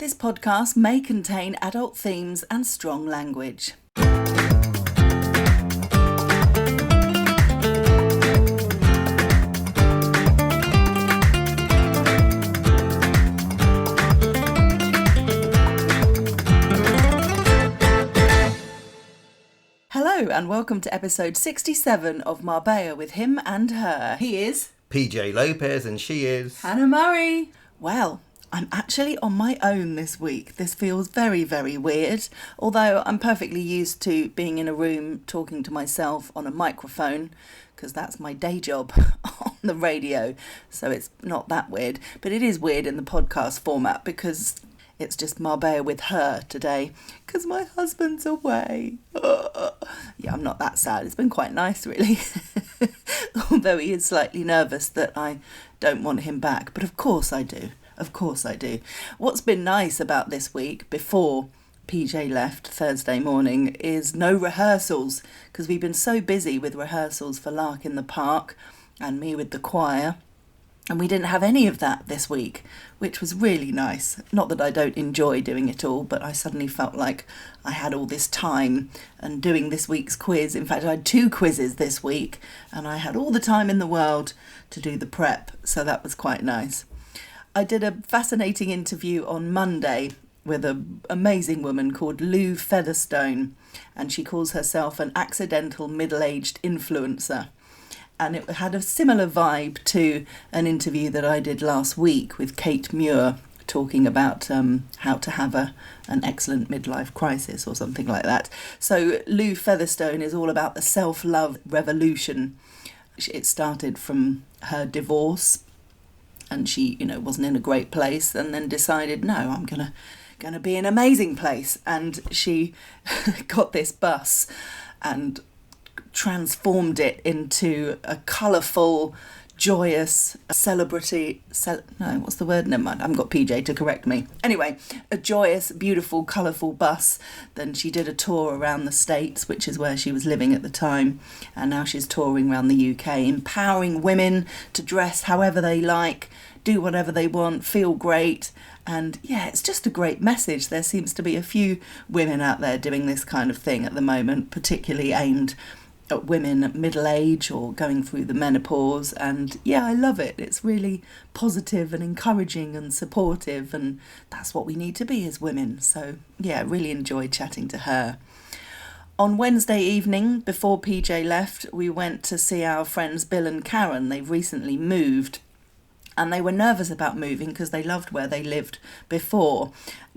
This podcast may contain adult themes and strong language. Hello and welcome to episode 67 of Marbella with him and her. He is PJ Lopez and she is Hannah Murray. Well, I'm actually on my own this week. This feels very, very weird, although I'm perfectly used to being in a room talking to myself on a microphone, because that's my day job on the radio, so it's not that weird. But it is weird in the podcast format because it's just Marbella with her today, because my husband's away. Yeah, I'm not that sad. It's been quite nice, really. Although he is slightly nervous that I don't want him back. But of course I do. Of course I do. What's been nice about this week, before PJ left Thursday morning, is no rehearsals, because we've been so busy with rehearsals for Lark in the Park and me with the choir. And we didn't have any of that this week, which was really nice. Not that I don't enjoy doing it all, but I suddenly felt like I had all this time and doing this week's quiz. In fact, I had 2 quizzes this week and I had all the time in the world to do the prep. So that was quite nice. I did a fascinating interview on Monday with an amazing woman called Lou Featherstone, and she calls herself an accidental middle-aged influencer. And it had a similar vibe to an interview that I did last week with Kate Muir, talking about how to have an excellent midlife crisis or something like that. So Lou Featherstone is all about the self-love revolution. It started from her divorce, and she, wasn't in a great place, and then decided, no, I'm gonna be in an amazing place. And she got this bus and transformed it into a colourful, joyous, what's the word? Never mind, I haven't got PJ to correct me. Anyway, a joyous, beautiful, colourful bus. Then she did a tour around the States, which is where she was living at the time, and now she's touring around the UK, empowering women to dress however they like, do whatever they want, feel great. And yeah, it's just a great message. There seems to be a few women out there doing this kind of thing at the moment, particularly aimed at women at middle age or going through the menopause. And yeah, I love it. It's really positive and encouraging and supportive, and that's what we need to be as women. So yeah, really enjoyed chatting to her. On Wednesday evening, before PJ left, we went to see our friends Bill and Karen. They've recently moved, and they were nervous about moving because they loved where they lived before.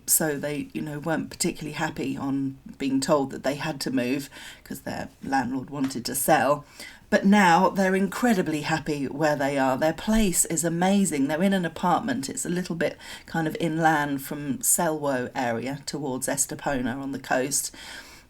So they, weren't particularly happy on being told that they had to move because their landlord wanted to sell. But now they're incredibly happy where they are. Their place is amazing. They're in an apartment. It's a little bit kind of inland from Selwo area towards Estepona on the coast.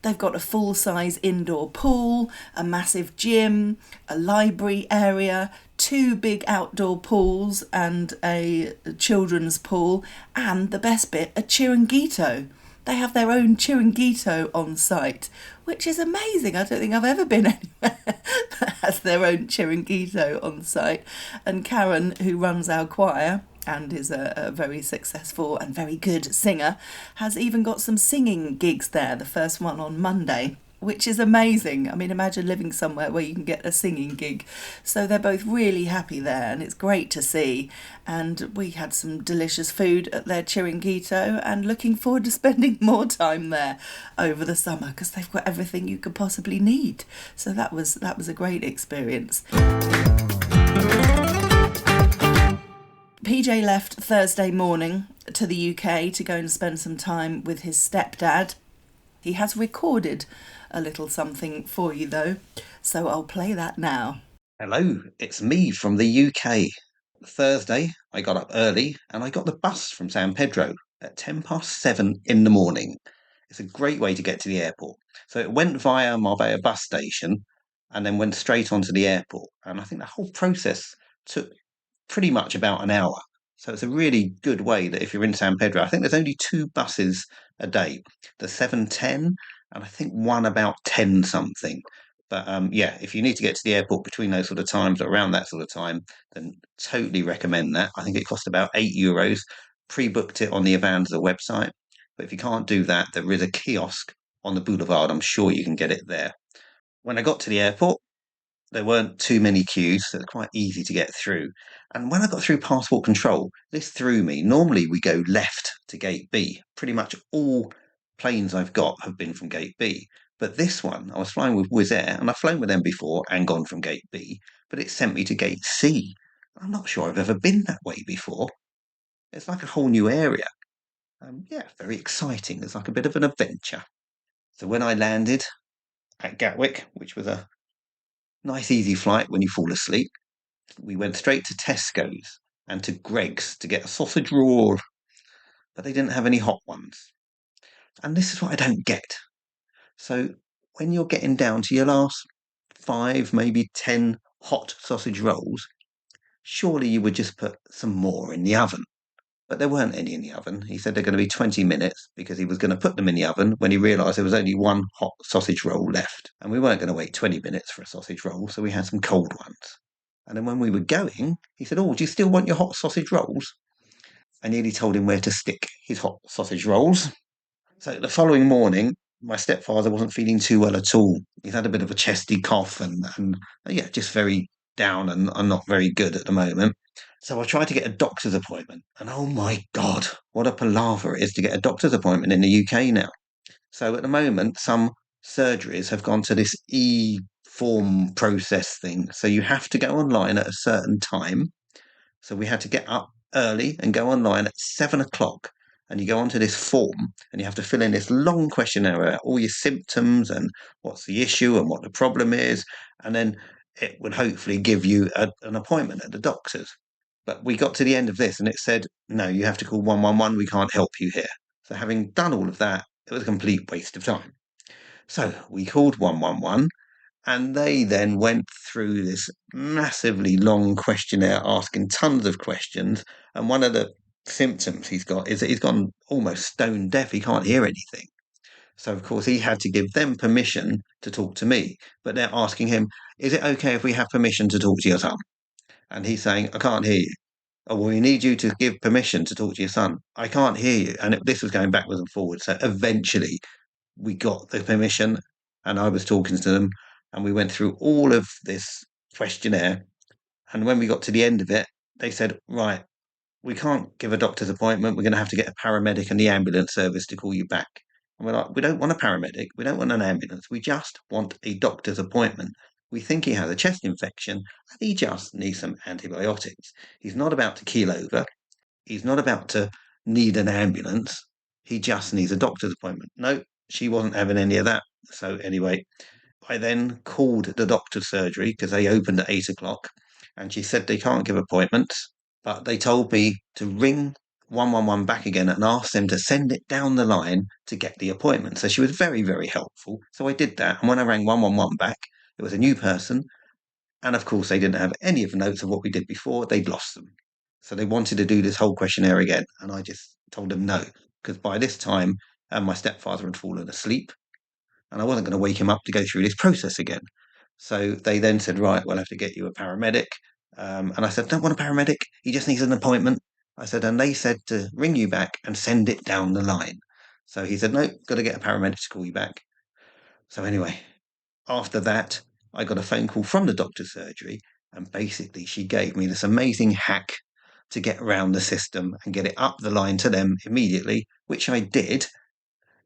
They've got a full-size indoor pool, a massive gym, a library area, 2 big outdoor pools and a children's pool, and the best bit, a chiringuito. They have their own chiringuito on site, which is amazing. I don't think I've ever been anywhere that has their own chiringuito on site. And Karen, who runs our choir and is a very successful and very good singer, has even got some singing gigs there, the first one on Monday, which is amazing. I mean, imagine living somewhere where you can get a singing gig. So they're both really happy there, and it's great to see. And we had some delicious food at their chiringuito, and looking forward to spending more time there over the summer because they've got everything you could possibly need. So that was a great experience. PJ left Thursday morning to the UK to go and spend some time with his stepdad. He has recorded a little something for you though, so I'll play that now. Hello, it's me from the UK. Thursday, I got up early and I got the bus from San Pedro at 7:10 in the morning. It's a great way to get to the airport. So it went via Marbella bus station and then went straight onto the airport. And I think the whole process took pretty much about an hour. So it's a really good way that if you're in San Pedro, I think there's only 2 buses a day, the 7:10 and I think one about 10 something. But if you need to get to the airport between those sort of times or around that sort of time, then totally recommend that. I think it cost about €8. pre-booked it on the Avanza website. But if you can't do that, there is a kiosk on the boulevard. I'm sure you can get it there. When I got to the airport, there weren't too many queues, so it's quite easy to get through. And when I got through passport control, this threw me. Normally, we go left to gate B. Pretty much all planes I've got have been from gate B. But this one, I was flying with Wizz Air, and I've flown with them before and gone from gate B, but it sent me to gate C. I'm not sure I've ever been that way before. It's like a whole new area. Yeah, very exciting. It's like a bit of an adventure. So when I landed at Gatwick, which was a nice, easy flight when you fall asleep, we went straight to Tesco's and to Greg's to get a sausage roll, but they didn't have any hot ones. And this is what I don't get. So when you're getting down to your last 5, maybe 10 hot sausage rolls, surely you would just put some more in the oven. But there weren't any in the oven. He said they're going to be 20 minutes because he was going to put them in the oven when he realised there was only one hot sausage roll left. And we weren't going to wait 20 minutes for a sausage roll, so we had some cold ones. And then when we were going, he said, "Oh, do you still want your hot sausage rolls?" I nearly told him where to stick his hot sausage rolls. So the following morning, my stepfather wasn't feeling too well at all. He's had a bit of a chesty cough and yeah, just very down and not very good at the moment. So I tried to get a doctor's appointment. And oh my God, what a palaver it is to get a doctor's appointment in the UK now. So at the moment, some surgeries have gone to this e-form process thing. So you have to go online at a certain time. So we had to get up early and go online at 7 o'clock. And you go onto this form and you have to fill in this long questionnaire about all your symptoms and what's the issue and what the problem is. And then it would hopefully give you an appointment at the doctor's. But we got to the end of this and it said, no, you have to call 111. We can't help you here. So having done all of that, it was a complete waste of time. So we called 111 and they then went through this massively long questionnaire asking tons of questions. And one of the symptoms he's got is that he's gone almost stone deaf. He can't hear anything. So, of course, he had to give them permission to talk to me. But they're asking him, is it okay if we have permission to talk to your son? And he's saying, I can't hear you. Oh, well, we need you to give permission to talk to your son. I can't hear you. And this was going backwards and forwards. So eventually we got the permission and I was talking to them and we went through all of this questionnaire. And when we got to the end of it, they said, right, we can't give a doctor's appointment. We're going to have to get a paramedic and the ambulance service to call you back. And we're like, we don't want a paramedic. We don't want an ambulance. We just want a doctor's appointment. We think he has a chest infection and he just needs some antibiotics. He's not about to keel over. He's not about to need an ambulance. He just needs a doctor's appointment. No, she wasn't having any of that. So anyway, I then called the doctor's surgery because they opened at 8 o'clock and she said they can't give appointments, but they told me to ring 111 back again and ask them to send it down the line to get the appointment. So she was very, very helpful. So I did that. And when I rang 111 back, it was a new person. And of course, they didn't have any of the notes of what we did before. They'd lost them. So they wanted to do this whole questionnaire again. And I just told them no, because by this time, my stepfather had fallen asleep and I wasn't going to wake him up to go through this process again. So they then said, right, we'll have to get you a paramedic. And I said, don't want a paramedic. He just needs an appointment. I said, and they said to ring you back and send it down the line. So he said, no, got to get a paramedic to call you back. So anyway, after that, I got a phone call from the doctor's surgery. And basically, she gave me this amazing hack to get around the system and get it up the line to them immediately, which I did.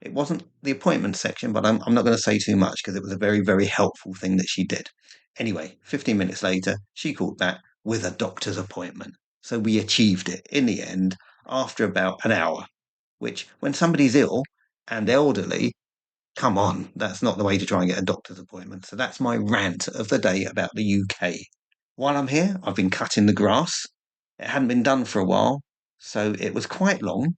It wasn't the appointment section, but I'm not going to say too much because it was a very, very helpful thing that she did. Anyway, 15 minutes later, she called back with a doctor's appointment. So we achieved it in the end after about an hour, which when somebody's ill and elderly, come on, that's not the way to try and get a doctor's appointment. So that's my rant of the day about the UK. While I'm here, I've been cutting the grass. It hadn't been done for a while, so it was quite long.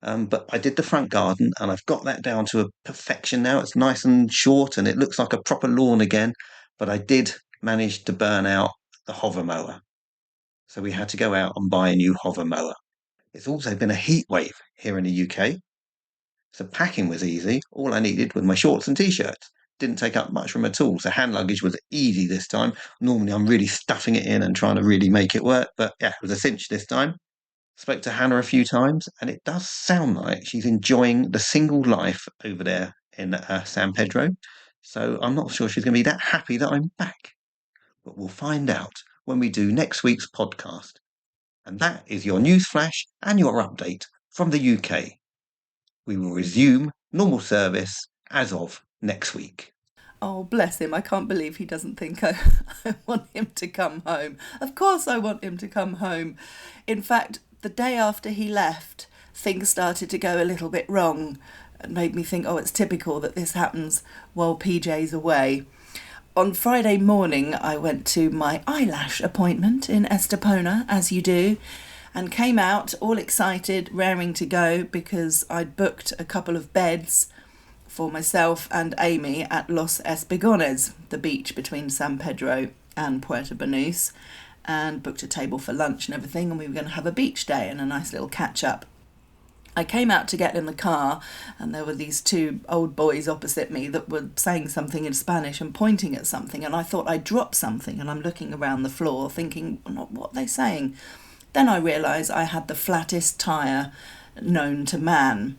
But I did the front garden and I've got that down to a perfection now. It's nice and short and it looks like a proper lawn again. But I did manage to burn out the hover mower. So we had to go out and buy a new hover mower. It's also been a heat wave here in the UK. So packing was easy. All I needed was my shorts and t-shirts. Didn't take up much room at all. So hand luggage was easy this time. Normally I'm really stuffing it in and trying to really make it work. But yeah, it was a cinch this time. Spoke to Hannah a few times, and it does sound like she's enjoying the single life over there in San Pedro. So I'm not sure she's going to be that happy that I'm back. But we'll find out when we do next week's podcast. And that is your news flash and your update from the UK. We will resume normal service as of next week. Oh, bless him. I can't believe he doesn't think I want him to come home. Of course I want him to come home. In fact, the day after he left, things started to go a little bit wrong and made me think, oh, it's typical that this happens while PJ's away. On Friday morning, I went to my eyelash appointment in Estepona, as you do, and came out all excited, raring to go, because I'd booked a couple of beds for myself and Amy at Los Espigones, the beach between San Pedro and Puerto Banus, and booked a table for lunch and everything, and we were going to have a beach day and a nice little catch-up. I came out to get in the car, and there were these two old boys opposite me that were saying something in Spanish and pointing at something, and I thought I'd dropped something, and I'm looking around the floor thinking, what are they saying? Then I realised I had the flattest tyre known to man,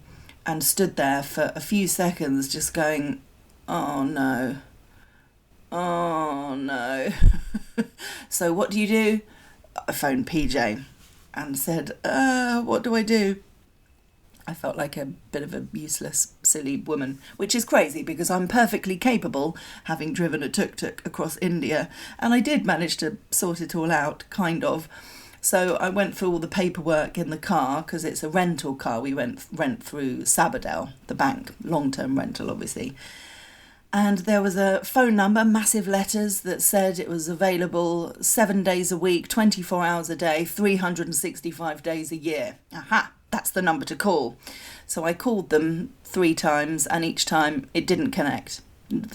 and stood there for a few seconds just going, oh no, oh no. So what do you do? I phoned PJ and said, what do I do? I felt like a bit of a useless, silly woman, which is crazy because I'm perfectly capable, having driven a tuk-tuk across India, and I did manage to sort it all out, kind of. So I went through all the paperwork in the car, because it's a rental car. We rent through Sabadell, the bank, long-term rental, obviously. And there was a phone number, massive letters, that said it was available 7 days a week, 24 hours a day, 365 days a year. Aha, that's the number to call. So I called them 3 times, and each time it didn't connect.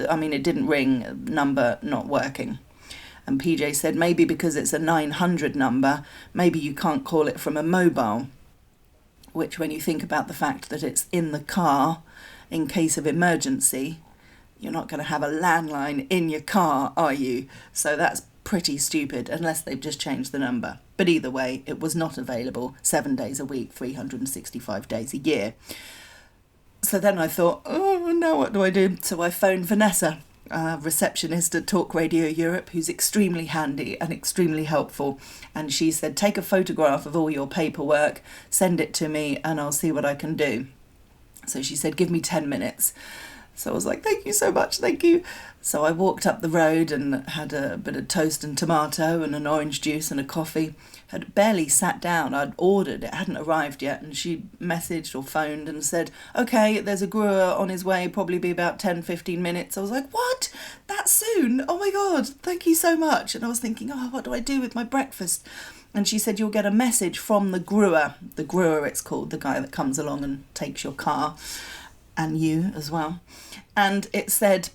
I mean, it didn't ring, number not working. And PJ said, maybe because it's a 900 number, maybe you can't call it from a mobile. Which, when you think about the fact that it's in the car in case of emergency, you're not going to have a landline in your car, are you? So that's pretty stupid, unless they've just changed the number. But either way, it was not available 7 days a week, 365 days a year. So then I thought, oh, now what do I do? So I phoned Vanessa, receptionist at Talk Radio Europe, who's extremely handy and extremely helpful, and she said, take a photograph of all your paperwork, send it to me, and I'll see what I can do. So she said, give me 10 minutes. So I was like, thank you so much, thank you. So I walked up the road and had a bit of toast and tomato and an orange juice and a coffee. Had barely sat down. I'd ordered, it hadn't arrived yet, and she messaged or phoned and said, okay, there's a grower on his way, probably be about 10-15 minutes. I was like, what? That soon? Oh my God, thank you so much. And I was thinking, oh, what do I do with my breakfast? And she said, you'll get a message from the grower it's called, the guy that comes along and takes your car, and you as well. And it said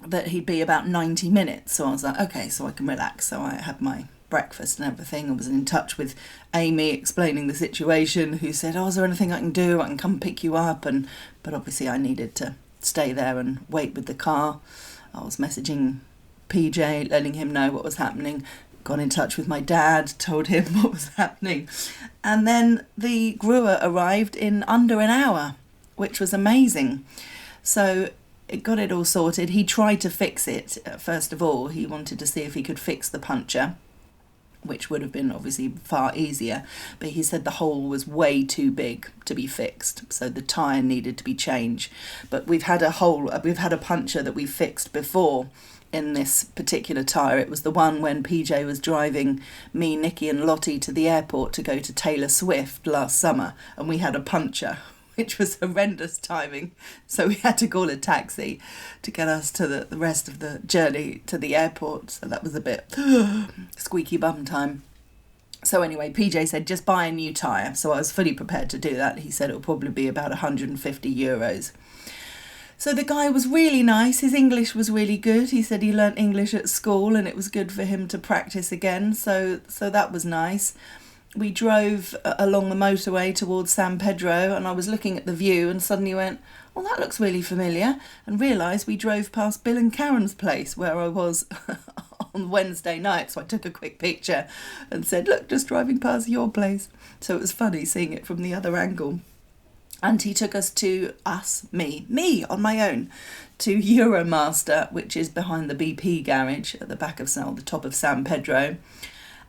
that he'd be about 90 minutes. So I was like, okay, so I can relax. So I had my breakfast and everything. I was in touch with Amy, explaining the situation, who said, oh, is there anything I can do? I can come pick you up. But obviously I needed to stay there and wait with the car. I was messaging PJ, letting him know what was happening. Got in touch with my dad, told him what was happening. And then the grower arrived in under an hour, which was amazing. So it got it all sorted. He tried to fix it. First of all, he wanted to see if he could fix the puncture, which would have been obviously far easier. But he said the hole was way too big to be fixed, so the tyre needed to be changed. But we've had a puncture that we fixed before in this particular tyre. It was the one when PJ was driving me, Nikki and Lottie to the airport to go to Taylor Swift last summer, and we had a puncture, which was horrendous timing. So we had to call a taxi to get us to the rest of the journey to the airport. So that was a bit squeaky bum time. So anyway, PJ said, just buy a new tyre. So I was fully prepared to do that. He said it would probably be about €150. So the guy was really nice. His English was really good. He said he learnt English at school and it was good for him to practice again. So that was nice. We drove along the motorway towards San Pedro, and I was looking at the view and suddenly went, well, that looks really familiar, and realised we drove past Bill and Karen's place where I was on Wednesday night, so I took a quick picture and said, look, just driving past your place. So it was funny seeing it from the other angle. And he took me on my own, to Euromaster, which is behind the BP garage at the back of the top of San Pedro.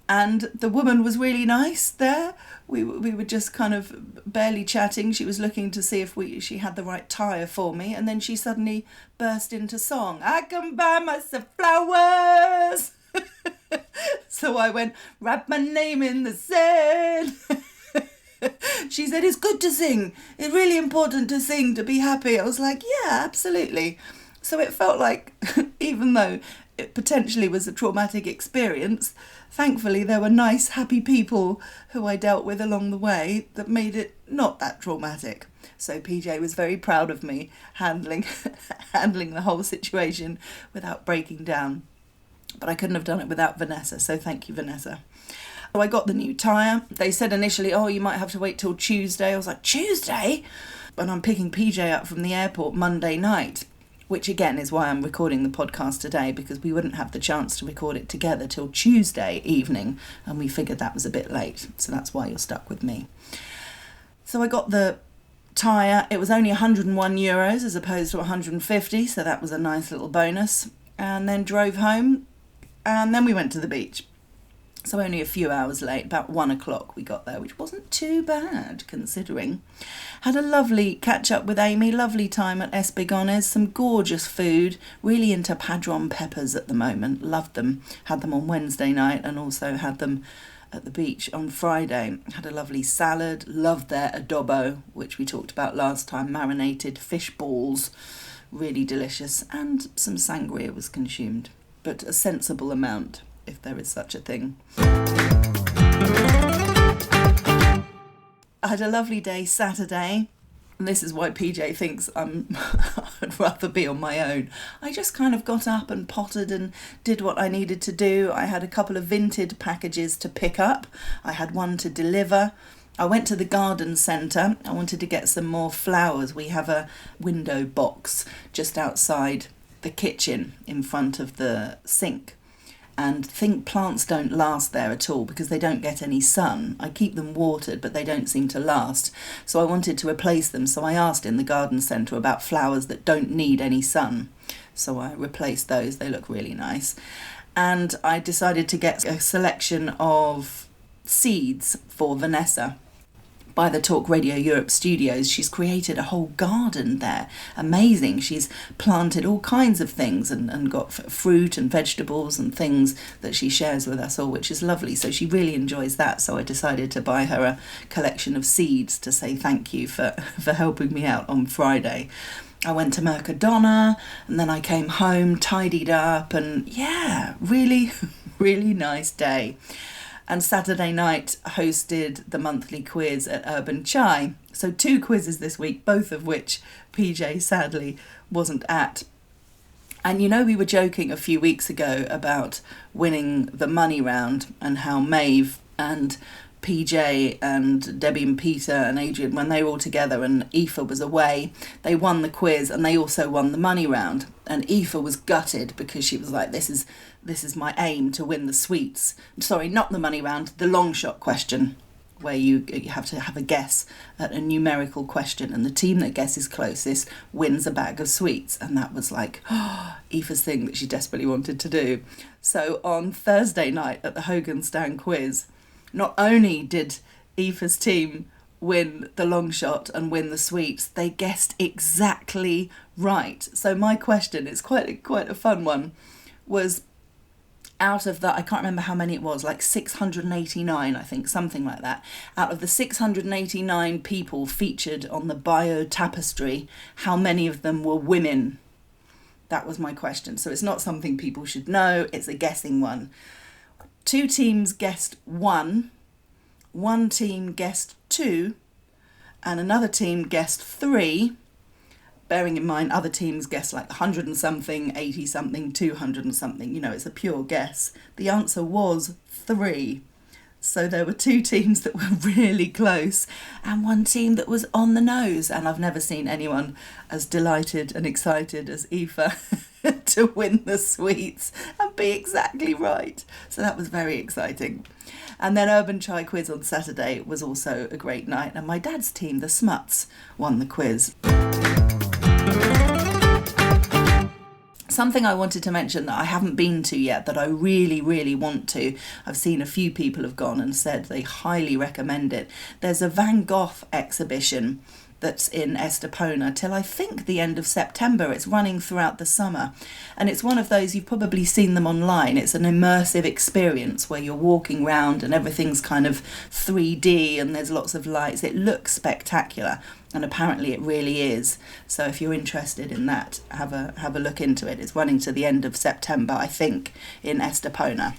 And the woman was really nice there. We were just kind of barely chatting. She was looking to see if she had the right tyre for me. And then she suddenly burst into song. I can buy myself flowers. So I went, wrap my name in the sand. She said, it's good to sing. It's really important to sing to be happy. I was like, yeah, absolutely. So it felt like, even though it potentially was a traumatic experience, thankfully there were nice, happy people who I dealt with along the way that made it not that traumatic. So PJ was very proud of me handling the whole situation without breaking down. But I couldn't have done it without Vanessa, so thank you, Vanessa. So I got the new tyre. They said initially, oh, you might have to wait till Tuesday. I was like, Tuesday? And I'm picking PJ up from the airport Monday night, which again is why I'm recording the podcast today, because we wouldn't have the chance to record it together till Tuesday evening, and we figured that was a bit late. So that's why you're stuck with me. So I got the tyre. It was only €101 as opposed to 150, so that was a nice little bonus. And then drove home, and then we went to the beach. So only a few hours late, about 1 o'clock we got there, which wasn't too bad considering. Had a lovely catch up with Amy, lovely time at Espigones, some gorgeous food, really into padron peppers at the moment, loved them. Had them on Wednesday night and also had them at the beach on Friday. Had a lovely salad, loved their adobo, which we talked about last time, marinated fish balls, really delicious, and some sangria was consumed, but a sensible amount, if there is such a thing. I had a lovely day Saturday, and this is why PJ thinks I'd rather be on my own. I just kind of got up and pottered and did what I needed to do. I had a couple of Vinted packages to pick up. I had one to deliver. I went to the garden centre. I wanted to get some more flowers. We have a window box just outside the kitchen in front of the sink. And think plants don't last there at all because they don't get any sun. I keep them watered, but they don't seem to last. So I wanted to replace them. So I asked in the garden centre about flowers that don't need any sun. So I replaced those. They look really nice. And I decided to get a selection of seeds for Vanessa. By the Talk Radio Europe studios, she's created a whole garden there. Amazing. She's planted all kinds of things and got fruit and vegetables and things that she shares with us all, which is lovely. So she really enjoys that. So I decided to buy her a collection of seeds to say thank you for helping me out on Friday. I went to Mercadona and then I came home, tidied up, and yeah, really, really nice day. And Saturday night hosted the monthly quiz at Urban Chai. So 2 quizzes this week, both of which PJ sadly wasn't at. And you know, we were joking a few weeks ago about winning the money round and how Maeve and PJ and Debbie and Peter and Adrian, when they were all together and Aoife was away, they won the quiz and they also won the money round. And Aoife was gutted because she was like, this is my aim to win the sweets. Sorry, not the money round, the long shot question, where you have to have a guess at a numerical question and the team that guesses closest wins a bag of sweets. And that was like Aoife's thing that she desperately wanted to do. So on Thursday night at the Hogan Stand quiz, not only did Aoife's team win the long shot and win the sweets, they guessed exactly right. So my question, it's quite a fun one, was out of the, I can't remember how many it was, like 689, I think, something like that. Out of the 689 people featured on the bio tapestry, how many of them were women? That was my question. So it's not something people should know, it's a guessing one. 2 teams guessed 1, 1 team guessed 2, and another team guessed 3. Bearing in mind other teams guessed like 100 and something, 80 something, 200 and something. You know, it's a pure guess. The answer was 3. So there were 2 teams that were really close and 1 team that was on the nose. And I've never seen anyone as delighted and excited as Aoife to win the sweets and be exactly right. So that was very exciting. And then Urban Chai Quiz on Saturday was also a great night. And my dad's team, the Smuts, won the quiz. Something I wanted to mention that I haven't been to yet that I really, really want to. I've seen a few people have gone and said they highly recommend it. There's a Van Gogh exhibition that's in Estepona till I think the end of September. It's running throughout the summer. And it's one of those, you've probably seen them online. It's an immersive experience where you're walking around and everything's kind of 3D and there's lots of lights. It looks spectacular. And apparently it really is. So if you're interested in that, have a look into it. It's running to the end of September, I think, in Estepona.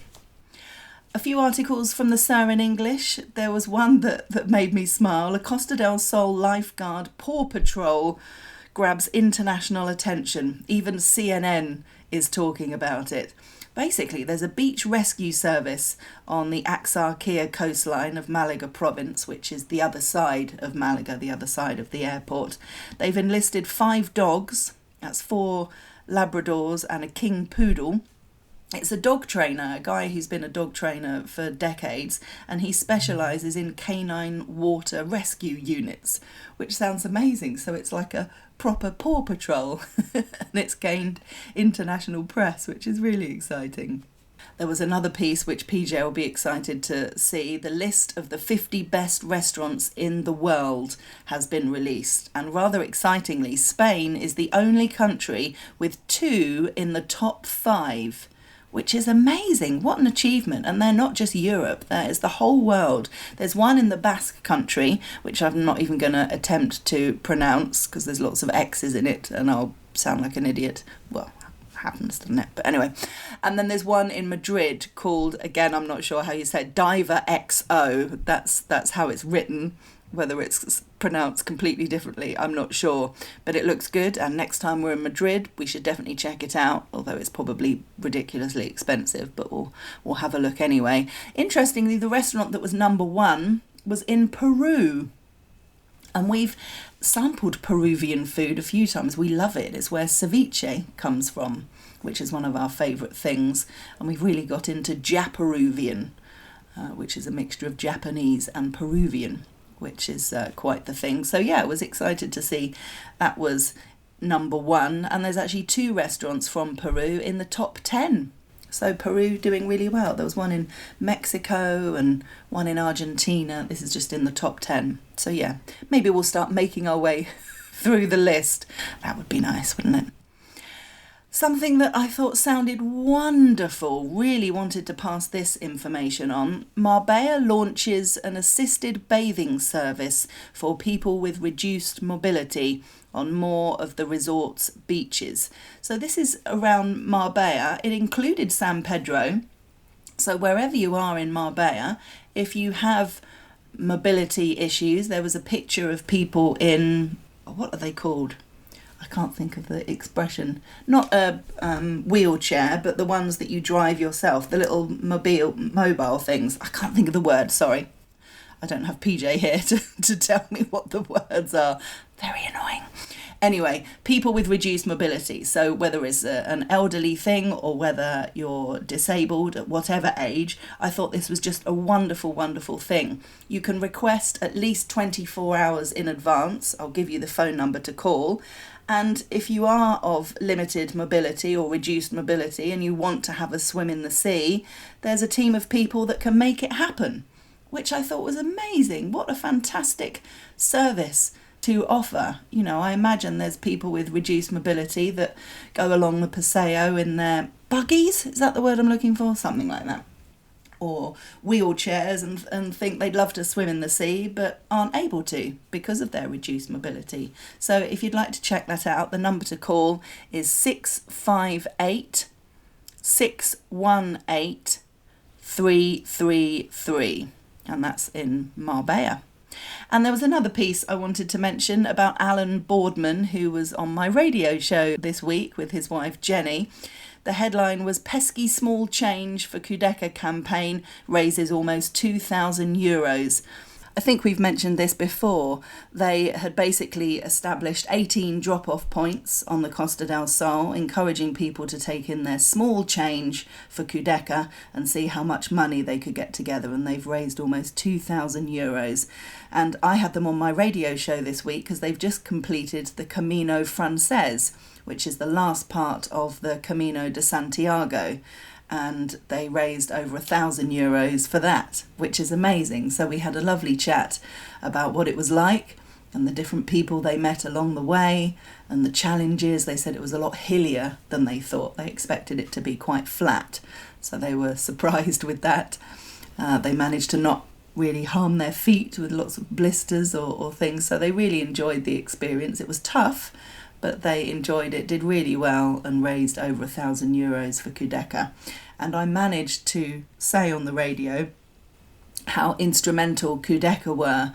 A few articles from the Sur in English. There was one that made me smile. A Costa del Sol lifeguard Paw Patrol grabs international attention. Even CNN is talking about it. Basically, there's a beach rescue service on the Axarquia coastline of Malaga province, which is the other side of Malaga, the other side of the airport. They've enlisted 5 dogs, that's 4 Labradors and a King Poodle. It's a dog trainer, a guy who's been a dog trainer for decades, and he specialises in canine water rescue units, which sounds amazing. So it's like a proper Paw Patrol, and it's gained international press, which is really exciting. There was another piece which PJ will be excited to see. The list of the 50 best restaurants in the world has been released. And rather excitingly, Spain is the only country with 2 in the top 5. Which is amazing. What an achievement. And they're not just Europe, that is the whole world. There's one in the Basque country, which I'm not even going to attempt to pronounce because there's lots of X's in it and I'll sound like an idiot. Well, happens, doesn't it? But anyway. And then there's one in Madrid called, again, I'm not sure how you say it, Diver XO. That's how it's written. Whether it's pronounced completely differently, I'm not sure. But it looks good, and next time we're in Madrid, we should definitely check it out, although it's probably ridiculously expensive, but we'll have a look anyway. Interestingly, the restaurant that was number 1 was in Peru. And we've sampled Peruvian food a few times. We love it. It's where ceviche comes from, which is one of our favourite things. And we've really got into Japeruvian, which is a mixture of Japanese and Peruvian, which is quite the thing. So yeah, I was excited to see that was number 1. And there's actually 2 restaurants from Peru in the top 10. So Peru doing really well. There was one in Mexico and one in Argentina. This is just in the top 10. So yeah, maybe we'll start making our way through the list. That would be nice, wouldn't it? Something that I thought sounded wonderful, really wanted to pass this information on. Marbella launches an assisted bathing service for people with reduced mobility on more of the resort's beaches. So this is around Marbella. It included San Pedro. So wherever you are in Marbella, if you have mobility issues, there was a picture of people in, what are they called? I can't think of the expression. Not a wheelchair, but the ones that you drive yourself, the little mobile things. I can't think of the word, sorry. I don't have PJ here to tell me what the words are. Very annoying. Anyway, people with reduced mobility. So whether it's an elderly thing or whether you're disabled at whatever age, I thought this was just a wonderful, wonderful thing. You can request at least 24 hours in advance. I'll give you the phone number to call. And if you are of limited mobility or reduced mobility and you want to have a swim in the sea, there's a team of people that can make it happen, which I thought was amazing. What a fantastic service to offer. You know, I imagine there's people with reduced mobility that go along the Paseo in their buggies. Is that the word I'm looking for? Something like that. Or wheelchairs and think they'd love to swim in the sea but aren't able to because of their reduced mobility. So if you'd like to check that out, the number to call is 658 618 333, and that's in Marbella. And there was another piece I wanted to mention about Alan Boardman, who was on my radio show this week with his wife Jenny. The headline was "Pesky Small Change for Kudeka Campaign Raises Almost €2,000." I think we've mentioned this before. They had basically established 18 drop-off points on the Costa del Sol, encouraging people to take in their small change for Cudeca and see how much money they could get together. And they've raised almost 2,000 euros. And I had them on my radio show this week because they've just completed the Camino Frances, which is the last part of the Camino de Santiago. And they raised over 1,000 euros for that, which is amazing. So we had a lovely chat about what it was like and the different people they met along the way and the challenges. They said it was a lot hillier than they thought. They expected it to be quite flat, so they were surprised with that. They managed to not really harm their feet with lots of blisters or things, so they really enjoyed the experience. It was tough, but they enjoyed it, did really well, and raised over 1,000 euros for Cudeca. And I managed to say on the radio how instrumental Cudeca were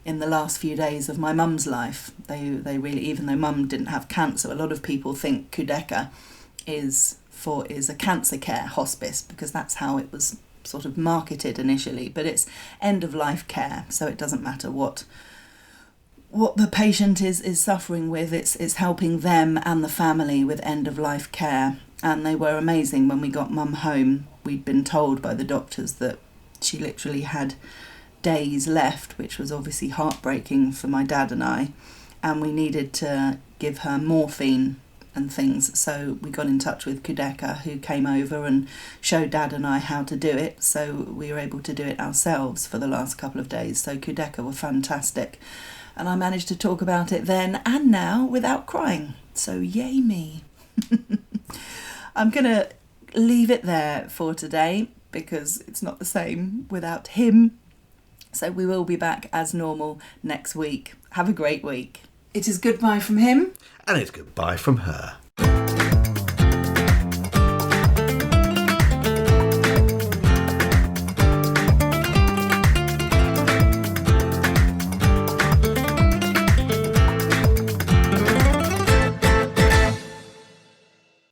in the last few days of my mum's life. They really, even though mum didn't have cancer, a lot of people think Cudeca is a cancer care hospice, because that's how it was sort of marketed initially, but it's end of life care, so it doesn't matter what the patient is suffering with. It's helping them and the family with end-of-life care. And they were amazing. When we got mum home, we'd been told by the doctors that she literally had days left, which was obviously heartbreaking for my dad and I, and we needed to give her morphine and things. So we got in touch with Cudeca, who came over and showed Dad and I how to do it, so we were able to do it ourselves for the last couple of days. So Cudeca were fantastic. And I managed to talk about it then and now without crying. So yay me. I'm going to leave it there for today because it's not the same without him. So we will be back as normal next week. Have a great week. It is goodbye from him. And it's goodbye from her.